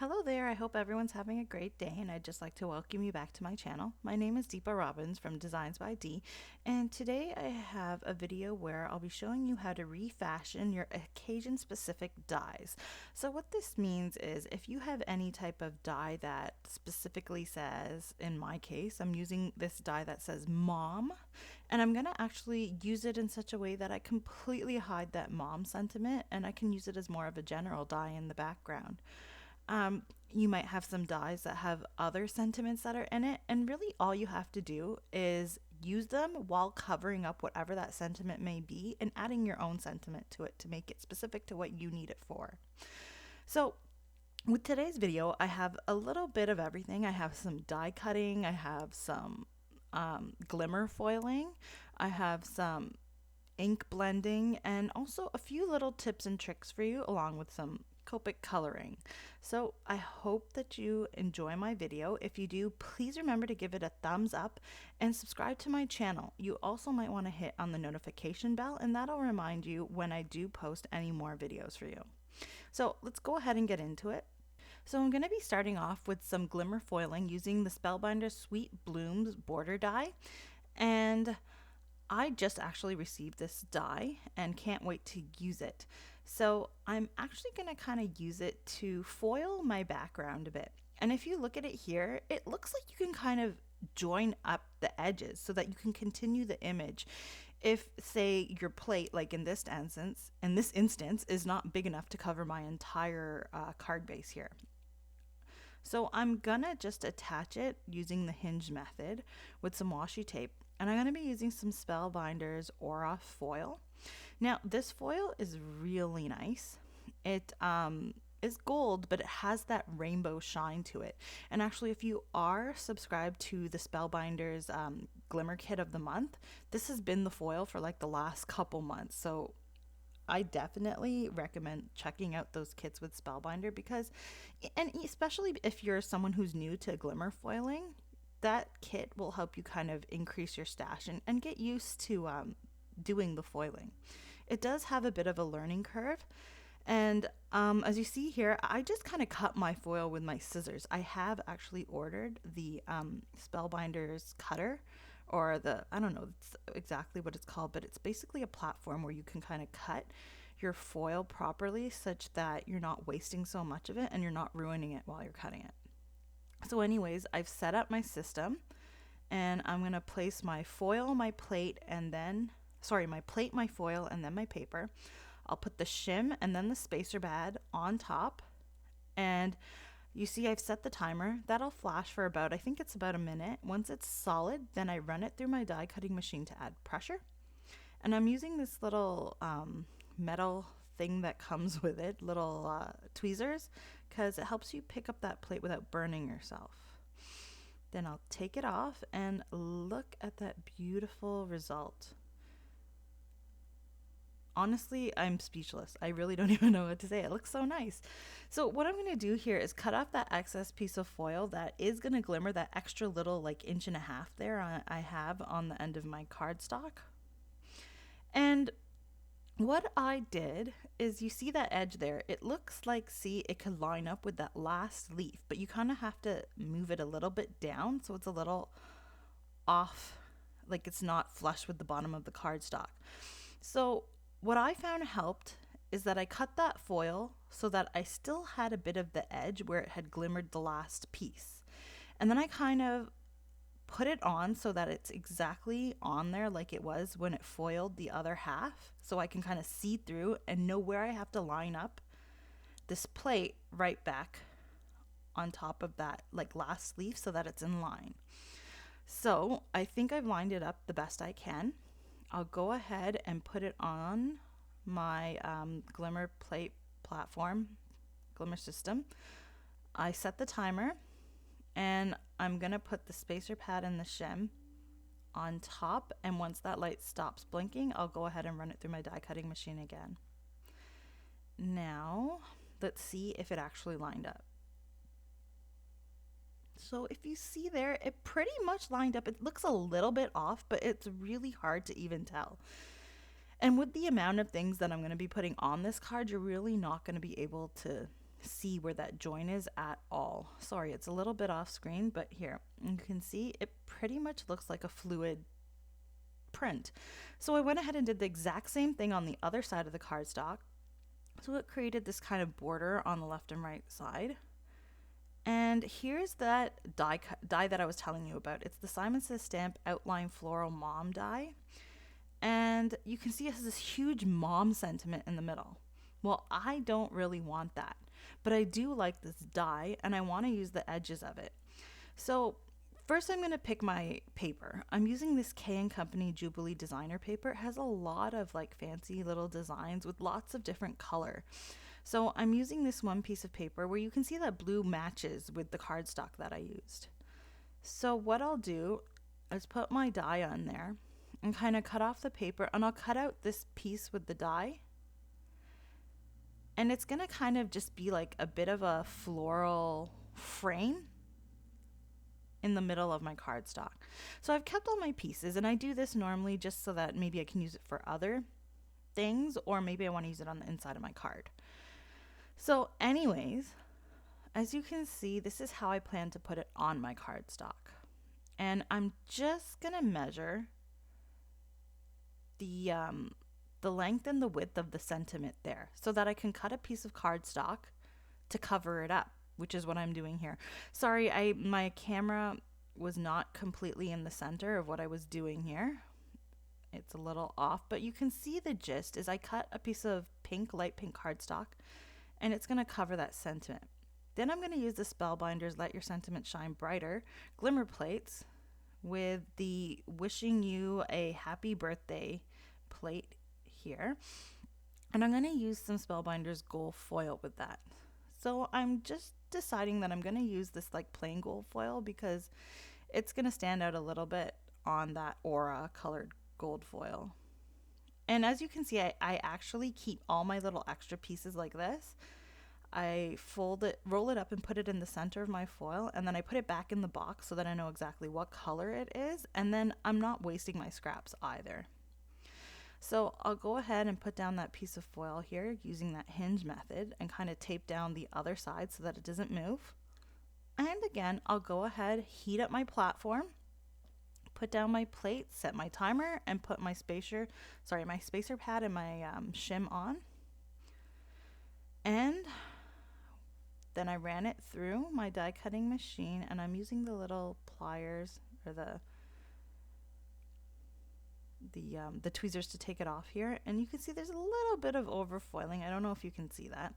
Hello there, I hope everyone's having a great day, and I'd just like to welcome you back to my channel. My name is Deepa Robbins from DeeZinesByD, and today I have a video where I'll be showing you how to refashion your occasion-specific dyes. So what this means is if you have any type of dye that specifically says, in my case, I'm using this dye that says mom, and I'm going to actually use it in such a way that I completely hide that mom sentiment, and I can use it as more of a general dye in the background. You might have some dyes that have other sentiments that are in it, and really all you have to do is use them while covering up whatever that sentiment may be and adding your own sentiment to it to make it specific to what you need it for. So with today's video, I have a little bit of everything. I have some die cutting, I have some glimmer foiling, I have some ink blending, and also a few little tips and tricks for you along with some Copic coloring. So I hope that you enjoy my video. If you do, please remember to give it a thumbs up and subscribe to my channel. You also might want to hit on the notification bell, and that'll remind you when I do post any more videos for you. So let's go ahead and get into it. So I'm going to be starting off with some glimmer foiling using the Spellbinder Sweet Blooms border die, and I just actually received this die and can't wait to use it. So I'm actually going to kind of use it to foil my background a bit. And if you look at it here, it looks like you can kind of join up the edges so that you can continue the image. If, say, your plate, like in this instance, is not big enough to cover my entire card base here. So I'm gonna just attach it using the hinge method with some washi tape, and I'm going to be using some Spellbinder's Aura foil. Now this foil is really nice. It is gold, but it has that rainbow shine to it. And actually, if you are subscribed to the Spellbinder's Glimmer Kit of the Month, this has been the foil for like the last couple months. So I definitely recommend checking out those kits with Spellbinder because, and especially if you're someone who's new to glimmer foiling, that kit will help you kind of increase your stash and get used to doing the foiling. It does have a bit of a learning curve, and as you see here, I just kind of cut my foil with my scissors. I have actually ordered the Spellbinder's cutter, or I don't know exactly what it's called, but it's basically a platform where you can kind of cut your foil properly such that you're not wasting so much of it and you're not ruining it while you're cutting it. So anyways, I've set up my system, and I'm going to place my foil, my plate, and then, my plate, my foil, and then my paper. I'll put the shim and then the spacer pad on top, and you see I've set the timer. That'll flash for about, I think it's about a minute. Once it's solid, then I run it through my die cutting machine to add pressure. And I'm using this little metal thing that comes with it, little tweezers, because it helps you pick up that plate without burning yourself. Then I'll take it off and look at that beautiful result. Honestly, I'm speechless. I really don't even know what to say. It looks so nice. So what I'm going to do here is cut off that excess piece of foil that is going to glimmer, that extra little like 1.5 inches there I have on the end of my cardstock. And what I did is, you see that edge there, it looks like, see, it could line up with that last leaf, but you kind of have to move it a little bit down so it's a little off, like it's not flush with the bottom of the cardstock. So what I found helped is that I cut that foil so that I still had a bit of the edge where it had glimmered the last piece. And then I kind of put it on so that it's exactly on there like it was when it foiled the other half, so I can kind of see through and know where I have to line up this plate right back on top of that like last leaf so that it's in line. So I think I've lined it up the best I can. I'll go ahead and put it on my glimmer plate platform, glimmer system. I set the timer, and I'm going to put the spacer pad and the shim on top, and once that light stops blinking, I'll go ahead and run it through my die cutting machine again. Now, let's see if it actually lined up. So if you see there, it pretty much lined up. It looks a little bit off, but it's really hard to even tell. And with the amount of things that I'm going to be putting on this card, you're really not going to be able to see where that join is at all. Sorry, it's a little bit off screen, but here you can see it pretty much looks like a fluid print. So I went ahead and did the exact same thing on the other side of the cardstock. So it created this kind of border on the left and right side. And here's that die that I was telling you about. It's the Simon Says Stamp Outline Floral Mom die. And you can see it has this huge mom sentiment in the middle. Well, I don't really want that, but I do like this die and I want to use the edges of it. So first I'm going to pick my paper. I'm using this K & Company Jubilee designer paper. It has a lot of like fancy little designs with lots of different color. So I'm using this one piece of paper where you can see that blue matches with the cardstock that I used. So what I'll do is put my die on there and kind of cut off the paper, and I'll cut out this piece with the die. And it's going to kind of just be like a bit of a floral frame in the middle of my cardstock. So I've kept all my pieces, and I do this normally just so that maybe I can use it for other things, or maybe I want to use it on the inside of my card. So anyways, as you can see, this is how I plan to put it on my cardstock. And I'm just going to measure the length and the width of the sentiment there so that I can cut a piece of cardstock to cover it up, which is what I'm doing here. Sorry, my camera was not completely in the center of what I was doing here. It's a little off, but you can see the gist is I cut a piece of pink, light pink cardstock, and it's going to cover that sentiment. Then I'm going to use the Spellbinders Let Your Sentiment Shine Brighter glimmer plates with the Wishing You a Happy Birthday plate here. And I'm going to use some Spellbinders gold foil with that. So I'm just deciding that I'm going to use this like plain gold foil because it's going to stand out a little bit on that aura colored gold foil. And as you can see, I actually keep all my little extra pieces like this. I fold it, roll it up and put it in the center of my foil, and then I put it back in the box so that I know exactly what color it is, and then I'm not wasting my scraps either. So I'll go ahead and put down that piece of foil here using that hinge method and kind of tape down the other side so that it doesn't move. And again, I'll go ahead, heat up my platform, put down my plate, set my timer, and put my spacer pad and my shim on. And then I ran it through my die cutting machine, and I'm using the little pliers or the tweezers to take it off here. And you can see there's a little bit of overfoiling. I don't know if you can see that,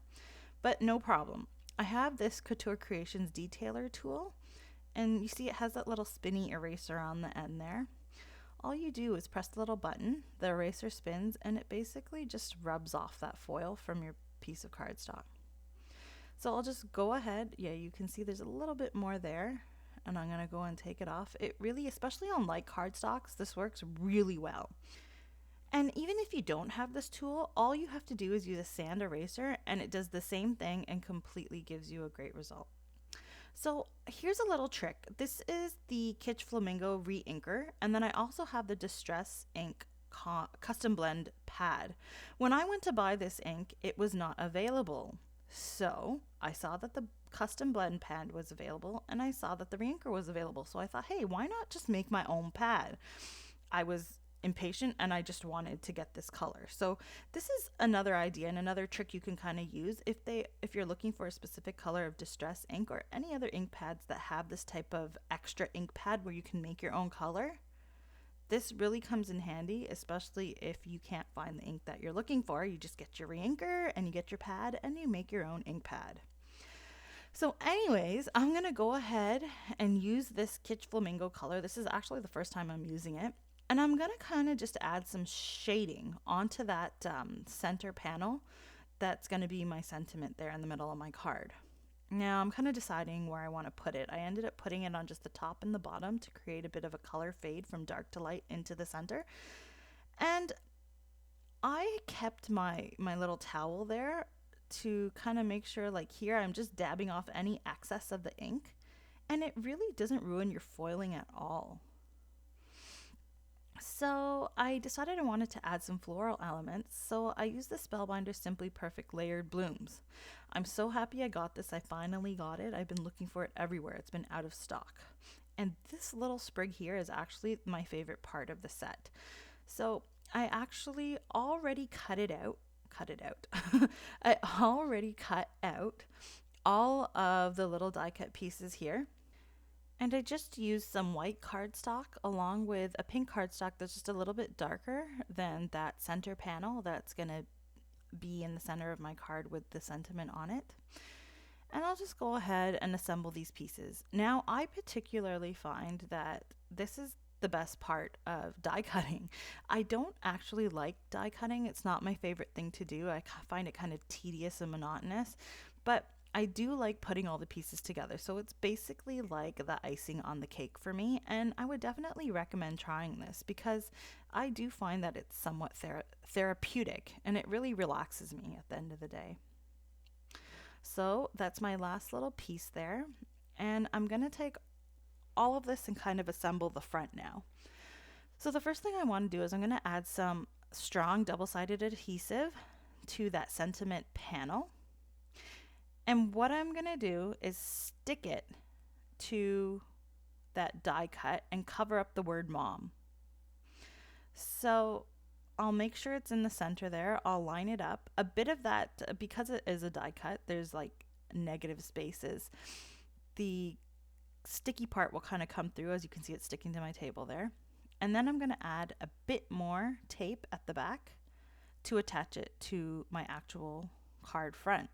but no problem. I have this Couture Creations detailer tool, and you see it has that little spinny eraser on the end there. All you do is press the little button, the eraser spins, and it basically just rubs off that foil from your piece of cardstock. So I'll just go ahead. Yeah, you can see there's a little bit more there, and I'm going to go and take it off. It really, especially on light cardstocks, this works really well. And even if you don't have this tool, all you have to do is use a sand eraser, and it does the same thing and completely gives you a great result. So here's a little trick. This is the Kitsch Flamingo re-inker, and then I also have the Distress Ink Custom Blend pad. When I went to buy this ink, it was not available. So I saw that the Custom Blend pad was available, and I saw that the re-inker was available. So I thought, hey, why not just make my own pad? I was impatient and I just wanted to get this color. So this is another idea and another trick you can kind of use if you're looking for a specific color of distress ink or any other ink pads that have this type of extra ink pad where you can make your own color. This really comes in handy, especially if you can't find the ink that you're looking for. You just get your re-inker and you get your pad and you make your own ink pad. So anyways, I'm going to go ahead and use this Kitsch Flamingo color. This is actually the first time I'm using it. And I'm going to kind of just add some shading onto that center panel. That's going to be my sentiment there in the middle of my card. Now I'm kind of deciding where I want to put it. I ended up putting it on just the top and the bottom to create a bit of a color fade from dark to light into the center. And I kept my little towel there to kind of make sure, like here, I'm just dabbing off any excess of the ink. And it really doesn't ruin your foiling at all. So I decided I wanted to add some floral elements, so I used the Spellbinder Simply Perfect Layered Blooms. I'm so happy I got this. I finally got it. I've been looking for it everywhere. It's been out of stock. And this little sprig here is actually my favorite part of the set. So I actually already cut it out. Cut it out. I already cut out all of the little die cut pieces here. And I just used some white cardstock along with a pink cardstock that's just a little bit darker than that center panel that's going to be in the center of my card with the sentiment on it. And I'll just go ahead and assemble these pieces. Now, I particularly find that this is the best part of die cutting. I don't actually like die cutting. It's not my favorite thing to do. I find it kind of tedious and monotonous, but I do like putting all the pieces together. So it's basically like the icing on the cake for me. And I would definitely recommend trying this because I do find that it's somewhat therapeutic and it really relaxes me at the end of the day. So that's my last little piece there. And I'm going to take all of this and kind of assemble the front now. So the first thing I want to do is I'm going to add some strong double-sided adhesive to that sentiment panel. And what I'm going to do is stick it to that die cut and cover up the word mom. So I'll make sure it's in the center there. I'll line it up. A bit of that, because it is a die cut, there's like negative spaces. The sticky part will kind of come through, as you can see it sticking to my table there. And then I'm going to add a bit more tape at the back to attach it to my actual card front.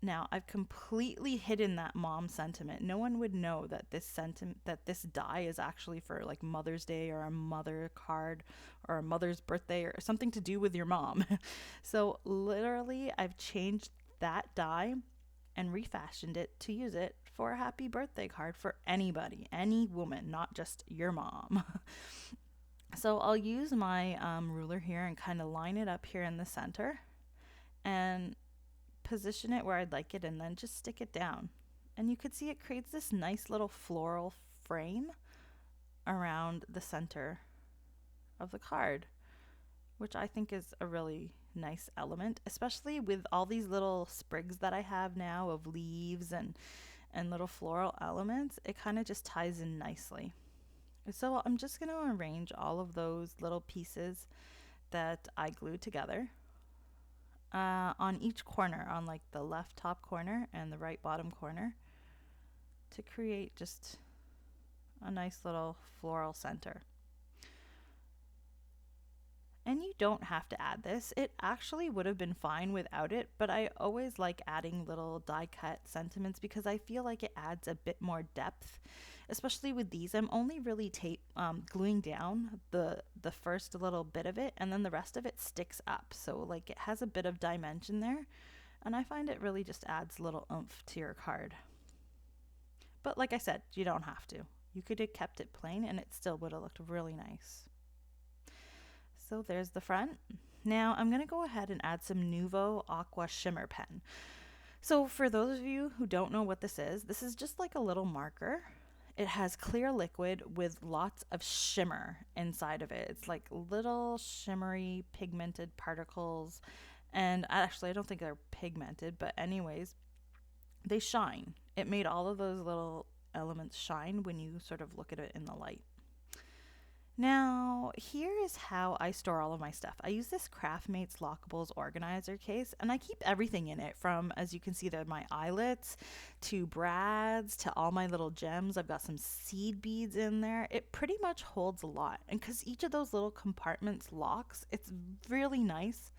Now, I've completely hidden that mom sentiment. No one would know that this die is actually for like Mother's Day or a mother card or a mother's birthday or something to do with your mom. So literally, I've changed that die and refashioned it to use it for a happy birthday card for anybody, any woman, not just your mom. So I'll use my ruler here and kind of line it up here in the center and position it where I'd like it and then just stick it down. And you could see it creates this nice little floral frame around the center of the card, which I think is a really nice element, especially with all these little sprigs that I have now of leaves and little floral elements. It kind of just ties in nicely. So I'm just going to arrange all of those little pieces that I glued together on each corner, on like the left top corner and the right bottom corner, to create just a nice little floral center. And you don't have to add this. It actually would have been fine without it, but I always like adding little die cut sentiments because I feel like it adds a bit more depth, especially with these. I'm only really gluing down the first little bit of it, and then the rest of it sticks up. So like it has a bit of dimension there, and I find it really just adds a little oomph to your card. But like I said, you don't have to. You could have kept it plain and it still would have looked really nice. So there's the front. Now I'm going to go ahead and add some Nuvo Aqua Shimmer Pen. So for those of you who don't know what this is just like a little marker. It has clear liquid with lots of shimmer inside of it. It's like little shimmery pigmented particles. And actually, I don't think they're pigmented, but anyways, they shine. It made all of those little elements shine when you sort of look at it in the light. Now, here is how I store all of my stuff. I use this Craftmates Lockables organizer case, and I keep everything in it from, as you can see there, my eyelets to brads to all my little gems. I've got some seed beads in there. It pretty much holds a lot. And because each of those little compartments locks, it's really nice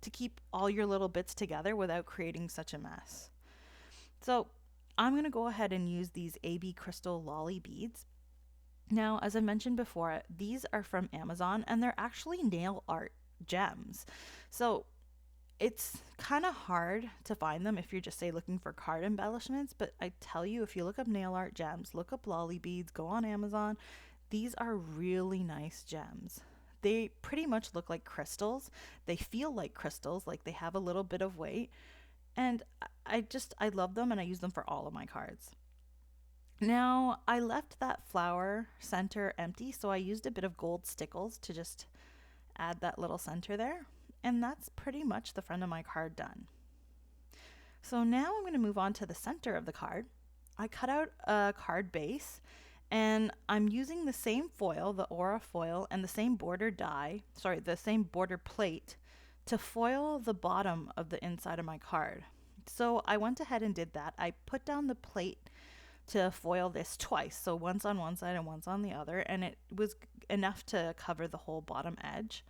to keep all your little bits together without creating such a mess. So I'm going to go ahead and use these AB Crystal Lolly beads. Now, as I mentioned before, these are from Amazon and they're actually nail art gems. So it's kind of hard to find them if you're just, say, looking for card embellishments. But I tell you, if you look up nail art gems, look up lolly beads, go on Amazon. These are really nice gems. They pretty much look like crystals. They feel like crystals, like they have a little bit of weight. And I love them and I use them for all of my cards. Now, I left that flower center empty, so I used a bit of gold stickles to just add that little center there. And that's pretty much the front of my card done. So now I'm going to move on to the center of the card. I cut out a card base and I'm using the same foil, the Aura foil, and the same border the same border plate to foil the bottom of the inside of my card. So I went ahead and did that. I put down the plate to foil this twice, so once on one side and once on the other, and it was enough to cover the whole bottom edge.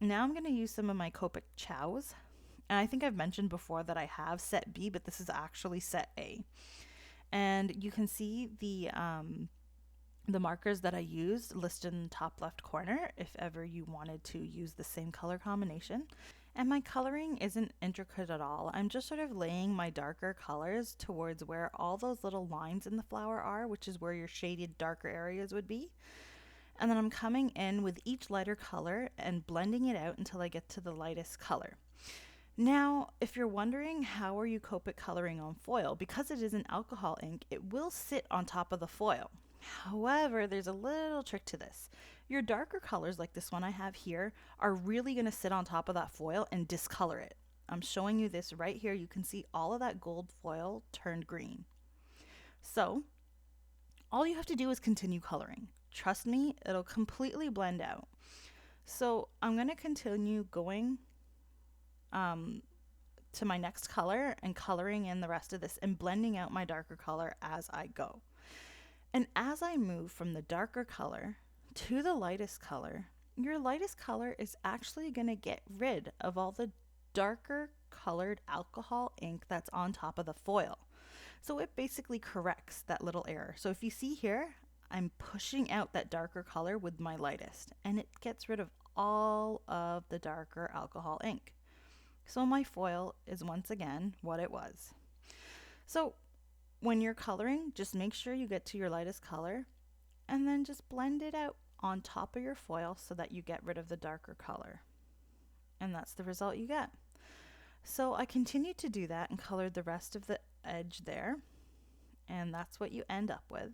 Now I'm going to use some of my Copic chows. And I think I've mentioned before that I have set B, but this is actually set A. And you can see the markers that I used listed in the top left corner if ever you wanted to use the same color combination. And my coloring isn't intricate at all. I'm just sort of laying my darker colors towards where all those little lines in the flower are, which is where your shaded darker areas would be. And then I'm coming in with each lighter color and blending it out until I get to the lightest color. Now, if you're wondering how are you Copic coloring on foil, because it is an alcohol ink, it will sit on top of the foil. However, there's a little trick to this. Your darker colors, like this one I have here, are really going to sit on top of that foil and discolor it. I'm showing you this right here. You can see all of that gold foil turned green. So, all you have to do is continue coloring. Trust me, it'll completely blend out. So, I'm going to continue going to my next color and coloring in the rest of this and blending out my darker color as I go. And as I move from the darker color to the lightest color, your lightest color is actually going to get rid of all the darker colored alcohol ink that's on top of the foil. So it basically corrects that little error. So if you see here, I'm pushing out that darker color with my lightest, and it gets rid of all of the darker alcohol ink. So my foil is once again what it was. So when you're coloring, just make sure you get to your lightest color and then just blend it out on top of your foil so that you get rid of the darker color. And that's the result you get. So I continued to do that and colored the rest of the edge there. And that's what you end up with.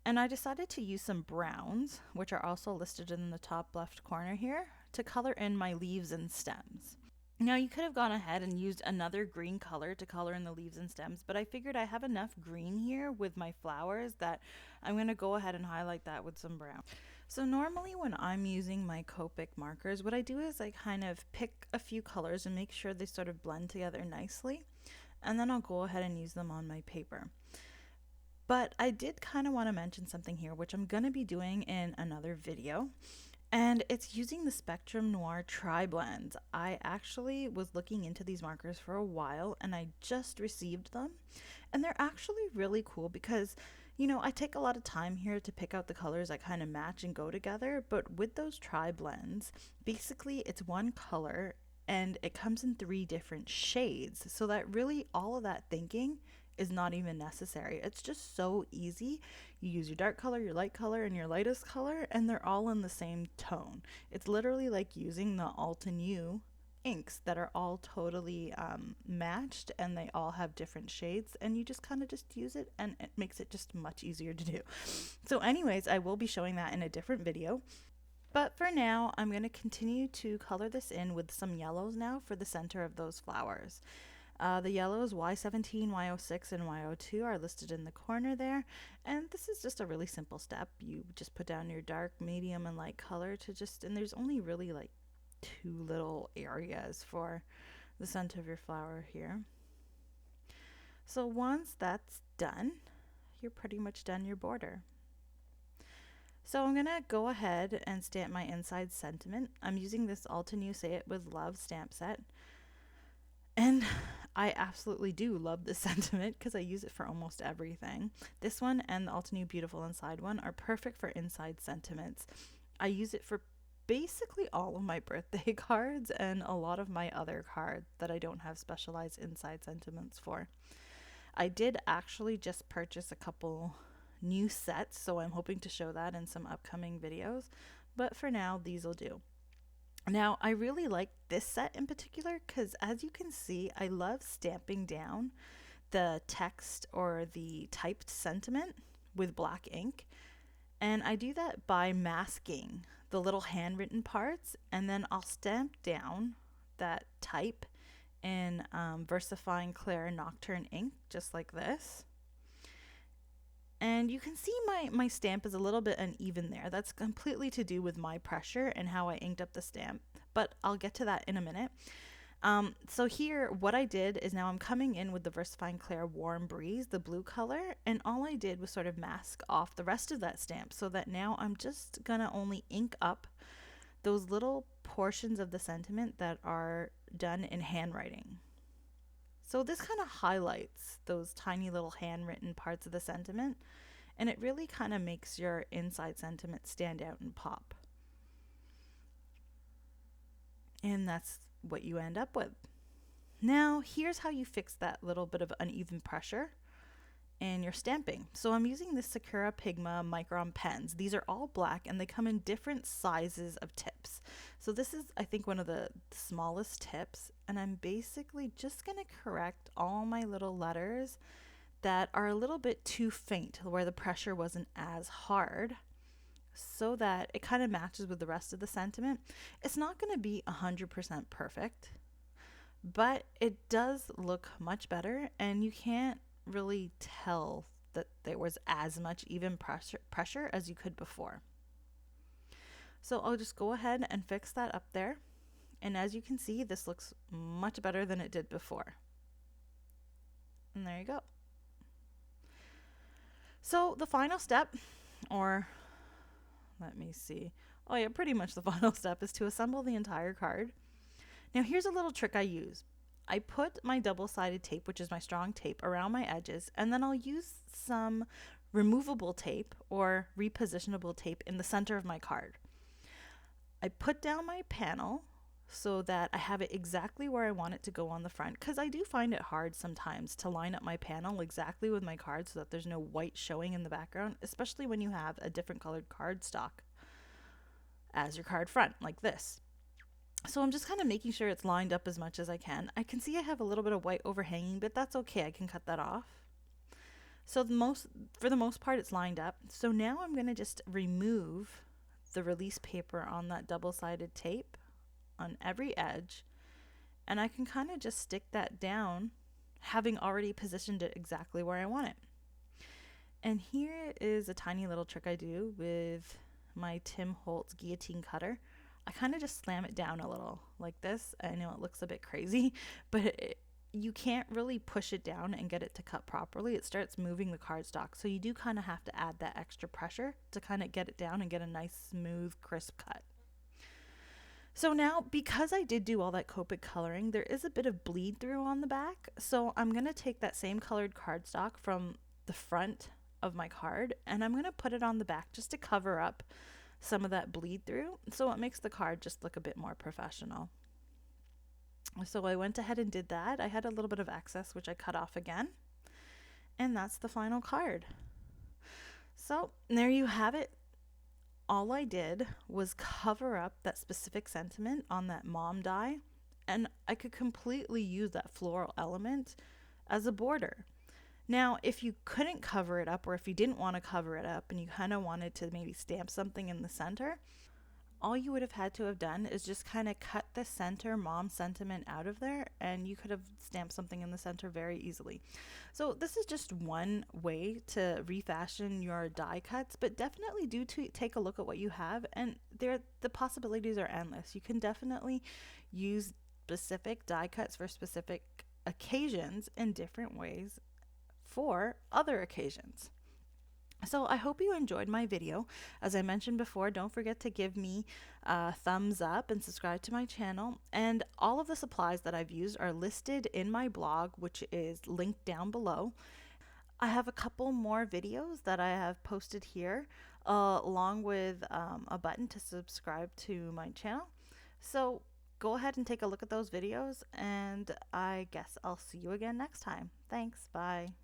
And I decided to use some browns, which are also listed in the top left corner here, to color in my leaves and stems. Now you could have gone ahead and used another green color to color in the leaves and stems, but I figured I have enough green here with my flowers that I'm going to go ahead and highlight that with some brown. So normally when I'm using my Copic markers, what I do is I kind of pick a few colors and make sure they sort of blend together nicely, and then I'll go ahead and use them on my paper. But I did kind of want to mention something here, which I'm going to be doing in another video. And it's using the Spectrum Noir Tri-Blends. I actually was looking into these markers for a while and I just received them. And they're actually really cool because, you know, I take a lot of time here to pick out the colors that kind of match and go together. But with those Tri-Blends, basically it's one color and it comes in 3 different shades. So that really all of that thinking is not even necessary. It's just so easy. You use your dark color, your light color, and your lightest color, and they're all in the same tone. It's literally like using the Altenew inks that are all totally matched, and they all have different shades, and you just kind of just use it, and it makes it just much easier to do. So anyways, I will be showing that in a different video. But for now, I'm going to continue to color this in with some yellows now for the center of those flowers. The yellows Y17, Y06, and Y02 are listed in the corner there. And this is just a really simple step. You just put down your dark, medium, and light color and there's only really like 2 little areas for the center of your flower here. So once that's done, you're pretty much done your border. So I'm going to go ahead and stamp my inside sentiment. I'm using this Altenew Say It With Love stamp set. And I absolutely do love this sentiment because I use it for almost everything. This one and the Altenew Beautiful Inside one are perfect for inside sentiments. I use it for basically all of my birthday cards and a lot of my other cards that I don't have specialized inside sentiments for. I did actually just purchase a couple new sets, so I'm hoping to show that in some upcoming videos. But for now, these will do. Now, I really like this set in particular because as you can see, I love stamping down the text or the typed sentiment with black ink. And I do that by masking the little handwritten parts, and then I'll stamp down that type in VersaFine Clear Nocturne ink, just like this. And you can see my stamp is a little bit uneven there. That's completely to do with my pressure and how I inked up the stamp, but I'll get to that in a minute. So here, what I did is now I'm coming in with the VersaFine Clear Warm Breeze, the blue color, and all I did was sort of mask off the rest of that stamp so that now I'm just gonna only ink up those little portions of the sentiment that are done in handwriting. So this kind of highlights those tiny little handwritten parts of the sentiment, and it really kind of makes your inside sentiment stand out and pop. And that's what you end up with. Now, here's how you fix that little bit of uneven pressure in your stamping. So I'm using the Sakura Pigma Micron pens. These are all black and they come in different sizes of tips. So this is, I think, one of the smallest tips, and I'm basically just gonna correct all my little letters that are a little bit too faint, where the pressure wasn't as hard, so that it kind of matches with the rest of the sentiment. It's not going to be 100% perfect, but it does look much better, and you can't really tell that there was as much even pressure as you could before. So I'll just go ahead and fix that up there, and as you can see, this looks much better than it did before. And there you go. So the final step, or let me see. Oh yeah, pretty much the final step is to assemble the entire card. Now here's a little trick I use. I put my double-sided tape, which is my strong tape, around my edges, and then I'll use some removable tape or repositionable tape in the center of my card. I put down my panel so that I have it exactly where I want it to go on the front, because I do find it hard sometimes to line up my panel exactly with my card so that there's no white showing in the background, especially when you have a different colored cardstock as your card front, like this. So I'm just kind of making sure it's lined up as much as I can. I can see I have a little bit of white overhanging, but that's okay. I can cut that off. So for the most part, it's lined up. So now I'm going to just remove the release paper on that double-sided tape on every edge, and I can kind of just stick that down, having already positioned it exactly where I want it. And here is a tiny little trick I do with my Tim Holtz guillotine cutter. I kind of just slam it down a little like this. I know it looks a bit crazy, but you can't really push it down and get it to cut properly. It starts moving the cardstock, so you do kind of have to add that extra pressure to kind of get it down and get a nice, smooth, crisp cut. So now, because I did do all that Copic coloring, there is a bit of bleed through on the back. So I'm going to take that same colored cardstock from the front of my card, and I'm going to put it on the back just to cover up some of that bleed through, so it makes the card just look a bit more professional. So I went ahead and did that. I had a little bit of excess, which I cut off again, and that's the final card. So there you have it. All I did was cover up that specific sentiment on that mom die, and I could completely use that floral element as a border. Now, if you couldn't cover it up, or if you didn't want to cover it up and you kind of wanted to maybe stamp something in the center, all you would have had to have done is just kind of cut the center mom sentiment out of there, and you could have stamped something in the center very easily. So this is just one way to refashion your die cuts, but definitely do take a look at what you have, and the possibilities are endless. You can definitely use specific die cuts for specific occasions in different ways for other occasions. So I hope you enjoyed my video. As I mentioned before, don't forget to give me a thumbs up and subscribe to my channel. And all of the supplies that I've used are listed in my blog, which is linked down below. I have a couple more videos that I have posted here, along with a button to subscribe to my channel. So go ahead and take a look at those videos, and I guess I'll see you again next time. Thanks, bye.